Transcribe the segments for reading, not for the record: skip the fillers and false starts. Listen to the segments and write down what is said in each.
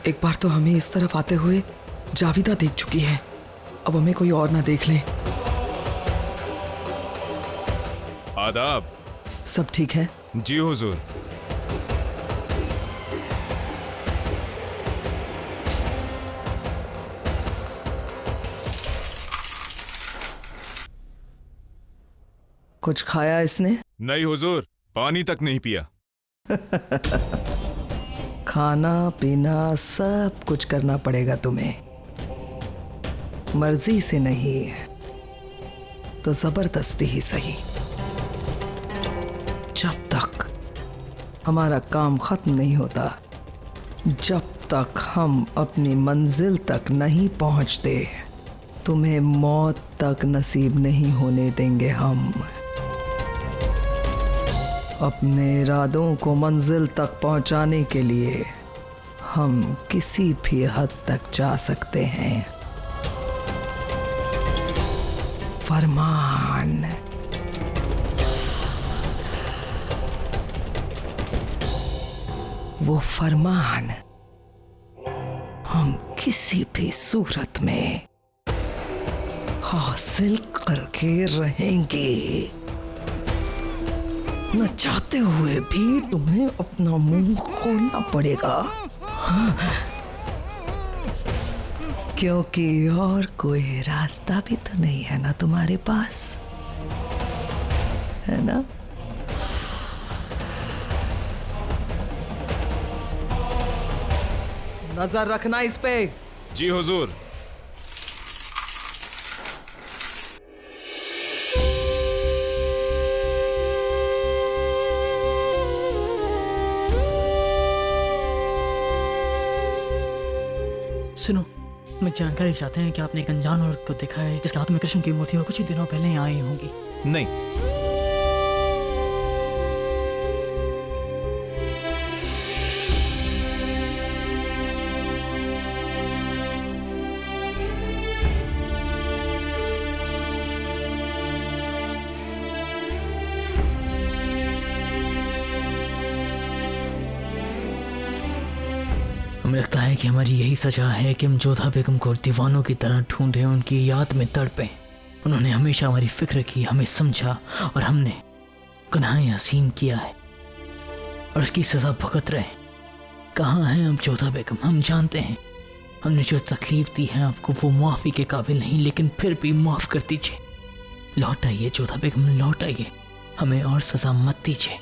एक बार तो हमें इस तरफ आते हुए जाविदा देख चुकी है, अब हमें कोई और ना देख ले। आदाब। सब ठीक है? जी हुजूर। कुछ खाया इसने? नहीं हुजूर, पानी तक नहीं पिया। खाना पीना सब कुछ करना पड़ेगा तुम्हें, मर्जी से नहीं तो जबरदस्ती ही सही। जब तक हमारा काम खत्म नहीं होता, जब तक हम अपनी मंजिल तक नहीं पहुंचते, तुम्हें मौत तक नसीब नहीं होने देंगे हम। अपने इरादों को मंजिल तक पहुंचाने के लिए हम किसी भी हद तक जा सकते हैं। फरमान। वो फरमान हम किसी भी सूरत में हासिल करके रहेंगे। न चाहते हुए भी तुम्हें अपना मुंह खोलना पड़ेगा, क्योंकि और कोई रास्ता भी तो नहीं है ना तुम्हारे पास, है ना? नजर रखना इस पे। जी हुजूर। सुनो, मैं जानकारी चाहते हैं कि आपने एक अनजान औरत को देखा है जिसके हाथ में कृष्ण की मूर्ति वो कुछ ही दिनों पहले यहाँ आई होंगी। नहीं, हमें लगता है कि हमारी यही सजा है कि हम जोधा बेगम को दीवानों की तरह ढूंढें, उनकी याद में तड़पें। उन्होंने हमेशा हमारी फिक्र की, हमें समझा और हमने गुनाह असीम किया है और उसकी सजा भुगत रहे। कहाँ हैं अब जोधा बेगम? हम जानते हैं हमने जो तकलीफ दी है आपको वो मुआफ़ी के काबिल नहीं, लेकिन फिर भी माफ़ कर दीजिए। लौट आइए जोधा बेगम, लौट आइए, हमें और सजा मत दीजिए।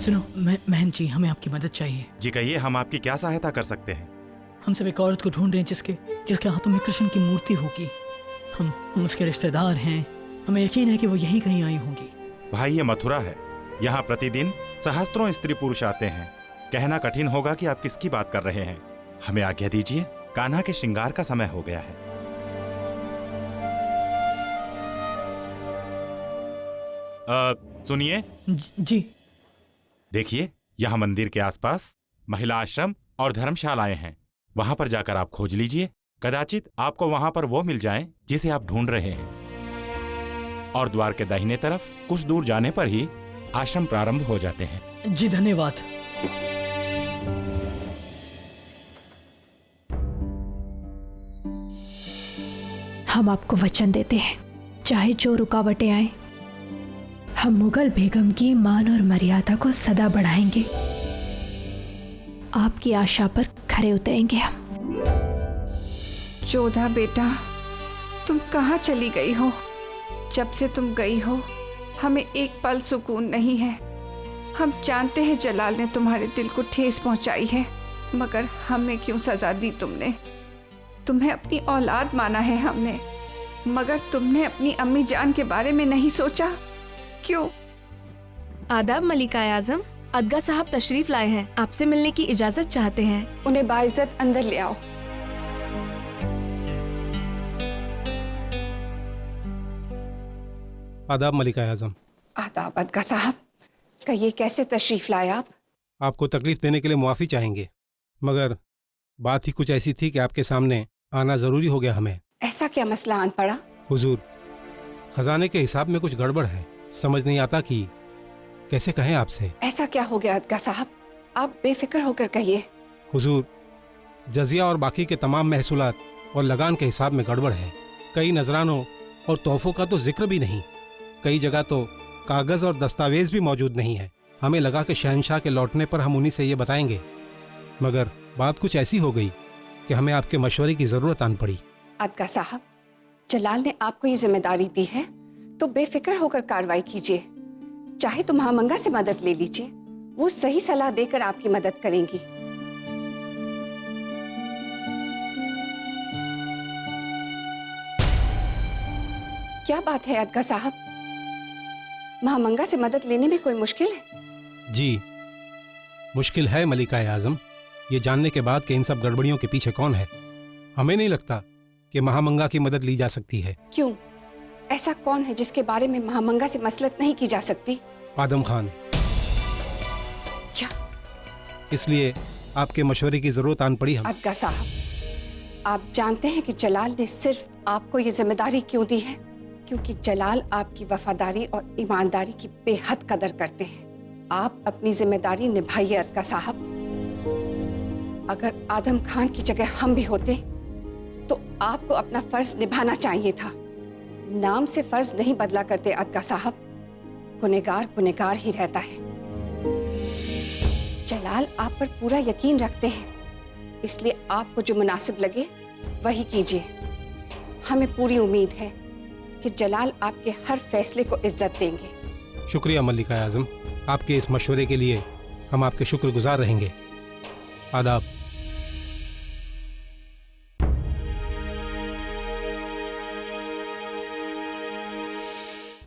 सुनो महन जी, हमें आपकी मदद चाहिए। जी कहिए, हम आपकी क्या सहायता कर सकते हैं? हम सब एक औरत को ढूंढ रहे हैं जिसके हाथों में कृष्ण की मूर्ति होगी। हम उसके रिश्तेदार हैं, हमें यकीन है कि वो यहीं कहीं आई होंगी। भाई ये मथुरा है, यहाँ प्रतिदिन सहस्त्रों स्त्री पुरुष आते हैं। कहना कठिन होगा कि आप किसकी बात कर रहे हैं। हमें आज्ञा दीजिए, कान्हा के श्रृंगार का समय हो गया है। सुनिए जी। देखिए, यहाँ मंदिर के आसपास महिला आश्रम और धर्मशालाएं हैं, वहां पर जाकर आप खोज लीजिए। कदाचित आपको वहां पर वो मिल जाए जिसे आप ढूंढ रहे हैं। और द्वार के दाहिने तरफ कुछ दूर जाने पर ही आश्रम प्रारंभ हो जाते हैं। जी धन्यवाद। हम आपको वचन देते हैं, चाहे जो रुकावटें आए, हम मुगल बेगम की मान और मर्यादा को सदा बढ़ाएंगे। आपकी आशा पर खरे उतरेंगे हम। जोधा बेटा, तुम कहाँ चली गई हो? जब से तुम गई हो हमें एक पल सुकून नहीं है। हम जानते हैं जलाल ने तुम्हारे दिल को ठेस पहुंचाई है, मगर हमें क्यों सजा दी तुमने? तुम्हें अपनी औलाद माना है हमने, मगर तुमने अपनी अम्मी जान के बारे में नहीं सोचा। क्यों? आदाब मलिका आजम, अदगा साहब तशरीफ लाए हैं, आपसे मिलने की इजाजत चाहते हैं। उन्हें बाइज्जत अंदर ले आओ। आदाब मलिका आजम। आदाब अदगा साहब, कहिए कैसे तशरीफ लाए आप? आपको तकलीफ देने के लिए मुआफ़ी चाहेंगे, मगर बात ही कुछ ऐसी थी कि आपके सामने आना ज़रूरी हो गया हमें। ऐसा क्या मसला आन पड़ा? हुजूर, खजाने के हिसाब में कुछ गड़बड़ है, समझ नहीं आता कि कैसे कहें आपसे। ऐसा क्या हो गया अदगा साहब? आप बेफिक्र होकर कहिए। हुजूर, जजिया और बाकी के तमाम महसूलात और लगान के हिसाब में गड़बड़ है। कई नजरानों और तोहफों का तो जिक्र भी नहीं, कई जगह तो कागज़ और दस्तावेज भी मौजूद नहीं है। हमें लगा कि शहनशाह के लौटने पर हम उन्हीं से ये बताएंगे, मगर बात कुछ ऐसी हो गई कि हमें आपके मशवरे की ज़रूरत आन पड़ी। अदगा साहब, जलाल ने आपको ये जिम्मेदारी दी है तो बेफिक्र होकर कार्रवाई कीजिए। चाहे तो महामंगा से मदद ले लीजिए, वो सही सलाह देकर आपकी मदद करेंगी। क्या बात है अदगा साहब, महामंगा से मदद लेने में कोई मुश्किल है? जी मुश्किल है मलिका आजम, ये जानने के बाद कि इन सब गड़बड़ियों के पीछे कौन है। हमें नहीं लगता कि महामंगा की मदद ली जा सकती है। क्यों? ऐसा कौन है जिसके बारे में महामंगा से मसलत नहीं की जा सकती? आदम खान। क्या? इसलिए आपके मशवरे की जरूरत आन पड़ी हम। अदगा साहब, आप जानते हैं कि जलाल ने सिर्फ आपको ये जिम्मेदारी क्यों दी है? क्योंकि जलाल आपकी वफादारी और ईमानदारी की बेहद कदर करते हैं। आप अपनी जिम्मेदारी निभाइए अदगा साहब। अगर आदम खान की जगह हम भी होते तो आपको अपना फर्ज निभाना चाहिए था। नाम से फर्ज नहीं बदला करते अदगा साहब, गुनहगार गुनहगार ही रहता है। जलाल आप पर पूरा यकीन रखते हैं, इसलिए आपको जो मुनासिब लगे वही कीजिए। हमें पूरी उम्मीद है कि जलाल आपके हर फैसले को इज्जत देंगे। शुक्रिया मलिका आजम, आपके इस मशवरे के लिए हम आपके शुक्रगुजार रहेंगे। आदाब।